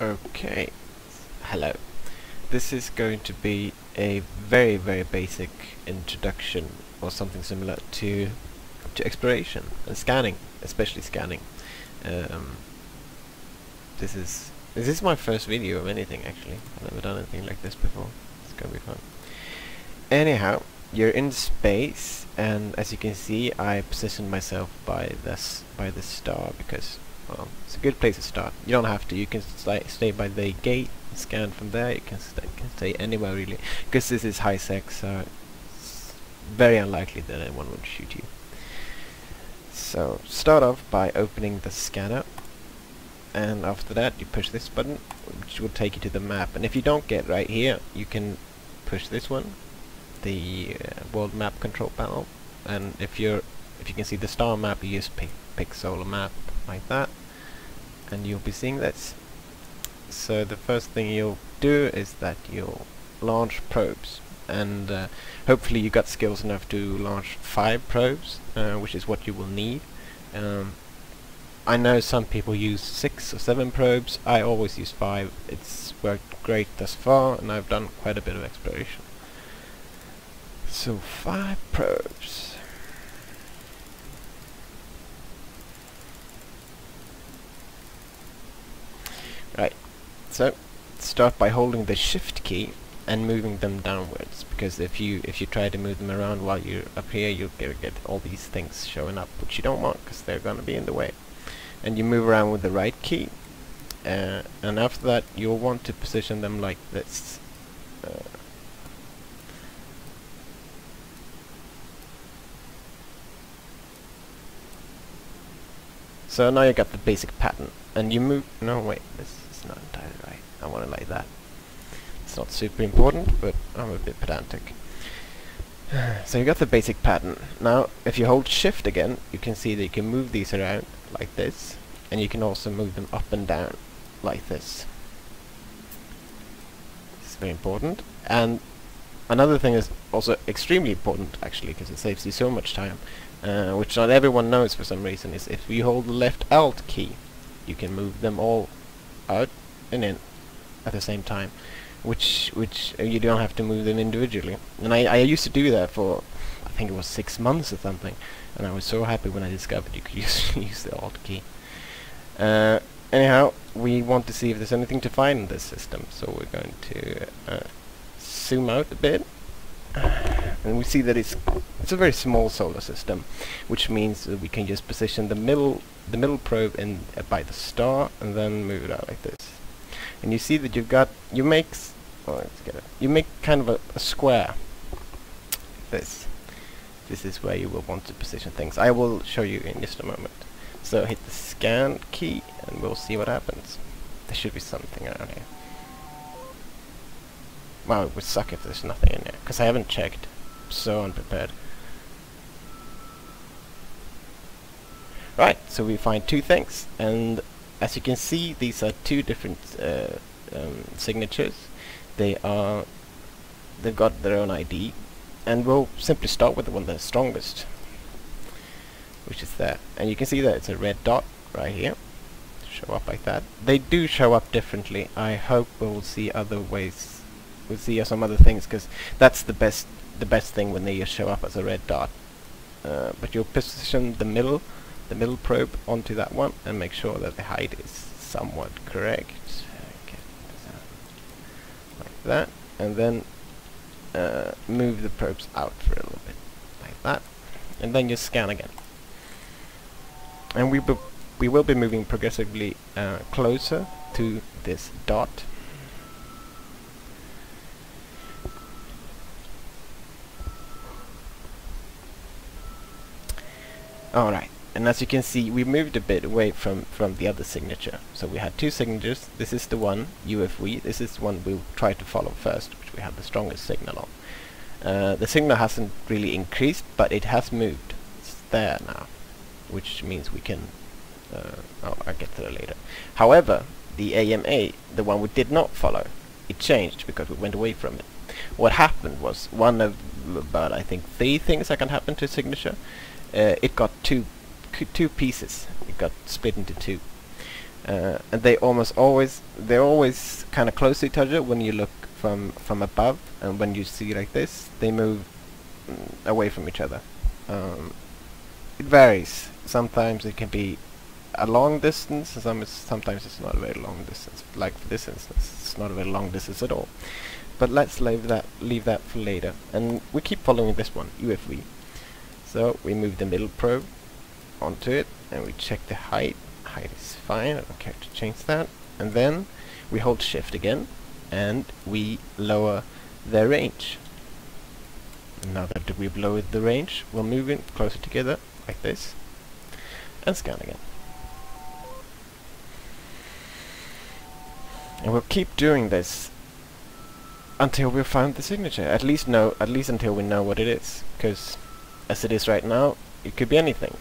Okay, hello. This is going to be a very basic introduction or something similar to exploration and scanning, especially scanning. Um, this is my first video of anything actually. I've never done anything like this before. It's gonna be fun. Anyhow, you're in space, and as you can see, I positioned myself by this star because, well, it's a good place to start. You don't have to. You can stay by the gate, scan from there. You can stay anywhere really, because this is high sec, so it's very unlikely that anyone would shoot you. So start off by opening the scanner, and after that you push this button, which will take you to the map. And if you don't get right here, you can push this one, the world map control panel. And if you can see the star map, you just pick solar map like that, and you'll be seeing this. So the first thing you'll do is that you'll launch probes, and hopefully you got skills enough to launch 5 probes, which is what you will need. I know some people use 6 or 7 probes. I always use 5. It's worked great thus far, and I've done quite a bit of exploration. So 5 probes. Right, so start by holding the shift key and moving them downwards, because if you try to move them around while you're up here, you'll get all these things showing up, which you don't want because they're gonna be in the way. And you move around with the right key, and after that you'll want to position them like this. So now you got the basic pattern, and you move. No, wait, this is not entirely right. I want it like that. It's not super important, but I'm a bit pedantic. So you got the basic pattern. Now, if you hold shift again, you can see that you can move these around like this, and you can also move them up and down like this. It's very important. And another thing is also extremely important, actually, because it saves you so much time. Which not everyone knows for some reason, is if you hold the left Alt key, you can move them all out and in at the same time, which you don't have to move them individually. And I used to do that for, I think it was 6 months or something, and I was so happy when I discovered you could use the Alt key. Anyhow, we want to see if there's anything to find in this system, so we're going to zoom out a bit. And we see that it's a very small solar system, which means that we can just position the middle probe in by the star, and then move it out like this. And you see that you make kind of a square. This is where you will want to position things. I will show you in just a moment. So hit the scan key, and we'll see what happens. There should be something around here. Wow, it would suck if there's nothing in there, because I haven't checked. I'm so unprepared. Right, so we find 2 things, and as you can see, these are 2 different signatures. They've got their own ID, and we'll simply start with the one that's strongest, which is that. And you can see that it's a red dot right here. Show up like that. They do show up differently. I hope we'll see other ways. We'll see some other things, because that's the best thing when they just show up as a red dot. But you'll position the middle probe onto that one, and make sure that the height is somewhat correct. Okay, like that, and then move the probes out for a little bit, like that, and then just scan again. And we will be moving progressively closer to this dot. Alright, and as you can see, we moved a bit away from the other signature. So we had 2 signatures. This is the one, EvE. This is the one we'll try to follow first, which we have the strongest signal on. The signal hasn't really increased, but it has moved. It's there now, which means we can... I'll get to that later. However, the AMA, the one we did not follow, it changed because we went away from it. What happened was, one of about, I think, 3 things that can happen to a signature. It got two pieces. It got split into 2. and they're always kind of close to each other when you look from above, and when you see like this, they move away from each other. It varies. Sometimes it can be a long distance, and sometimes it's not a very long distance. Like for this instance, it's not a very long distance at all. But let's leave that for later. And we keep following this one, EvE. So we move the middle probe onto it, and we check the height. Height is fine, I don't care to change that. And then we hold shift again, and we lower the range. Now that we've lowered the range, we'll move in closer together, like this, and scan again. And we'll keep doing this until we've found the signature. At least until we know what it is. Because as it is right now, it could be anything.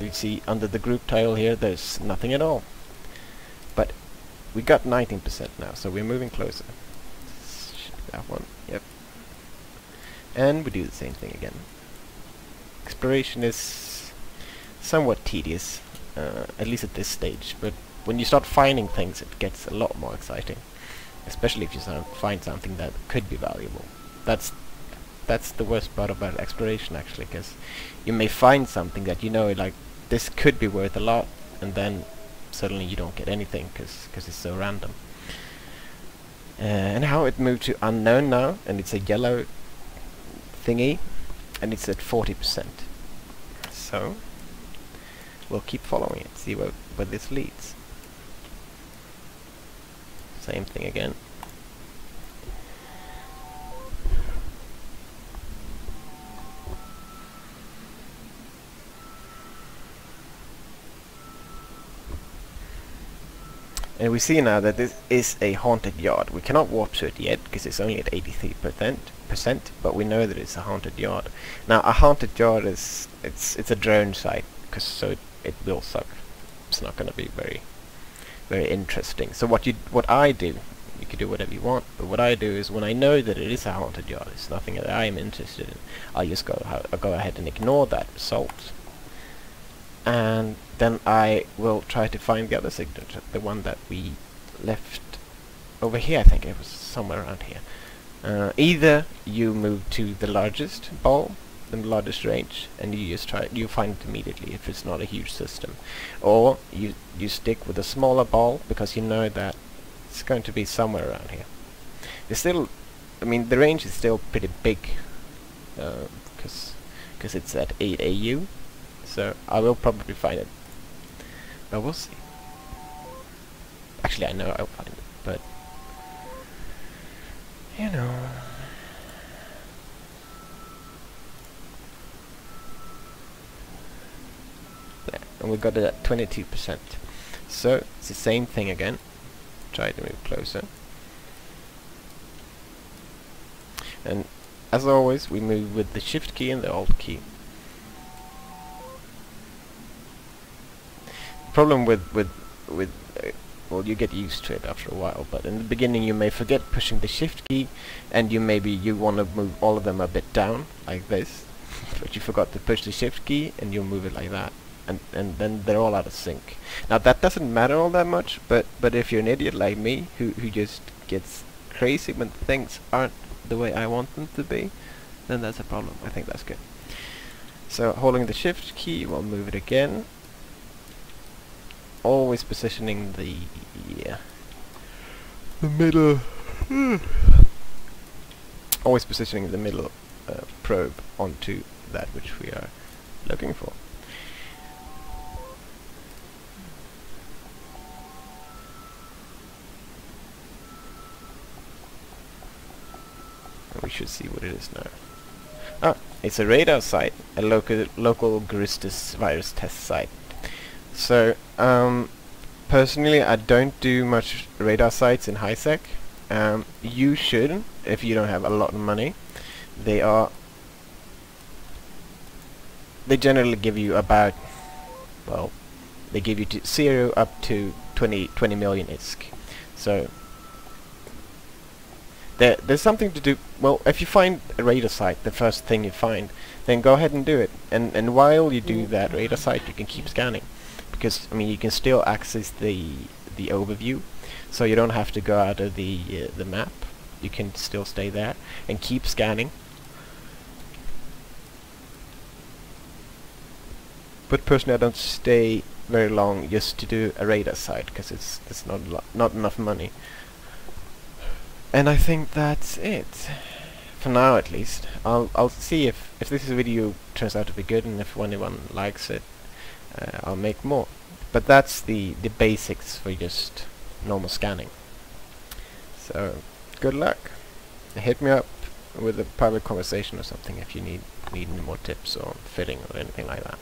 You see under the group title here, there's nothing at all. But we got 19% now, so we're moving closer. That one, yep. And we do the same thing again. Exploration is somewhat tedious, at least at this stage, but when you start finding things, it gets a lot more exciting. Especially if you find something that could be valuable. That's the worst part about exploration, actually, because you may find something that you know, like, this could be worth a lot, and then suddenly you don't get anything because it's so random. And how it moved to unknown now, and it's a yellow thingy, and it's at 40%. So we'll keep following it, see where this leads. Same thing again. And we see now that this is a haunted yard. We cannot warp to it yet because it's only at 83%, but we know that it's a haunted yard. Now a haunted yard is it's a drone site, so it will suck. It's not going to be very interesting. So what I do, you can do whatever you want, but what I do is when I know that it is a haunted yard, it's nothing that I am interested in, I just go ahead and ignore that result, and then I will try to find the other signature, the one that we left over here. I think it was somewhere around here. Either you move to the largest ball, the largest range, and you find it immediately if it's not a huge system, or you stick with a smaller ball because you know that it's going to be somewhere around here. It's still, I mean, the range is still pretty big because it's at 8 AU, so I will probably find it, but we'll see. Actually, I know I'll find it, but you know. And we got it at 22%. So it's the same thing again. Try to move closer. And as always, we move with the shift key and the alt key. Problem with well, you get used to it after a while, but in the beginning you may forget pushing the shift key, and you want to move all of them a bit down like this, but you forgot to push the shift key, and you'll move it like that. And then they're all out of sync. Now that doesn't matter all that much, but if you're an idiot like me who just gets crazy when things aren't the way I want them to be, then that's a problem. I think that's good. So holding the shift key, we'll move it again. Always positioning the middle. Always positioning the middle probe onto that which we are looking for. We should see what it is now. Ah, it's a radar site, a local Guristas virus test site. So, personally, I don't do much radar sites in high sec. You should, if you don't have a lot of money. They generally give you about, well, they give you 0 up to 20 million ISK. So there's something to do. Well, if you find a radar site, the first thing you find, then go ahead and do it. And while you do that radar site, you can keep scanning, because I mean you can still access the overview, so you don't have to go out of the map. You can still stay there and keep scanning. But personally, I don't stay very long just to do a radar site, because it's not enough money. And I think that's it for now, at least. I'll see if this video turns out to be good, and if anyone likes it, I'll make more. But that's the basics for just normal scanning. So good luck. Hit me up with a private conversation or something if you need any more tips or fitting or anything like that.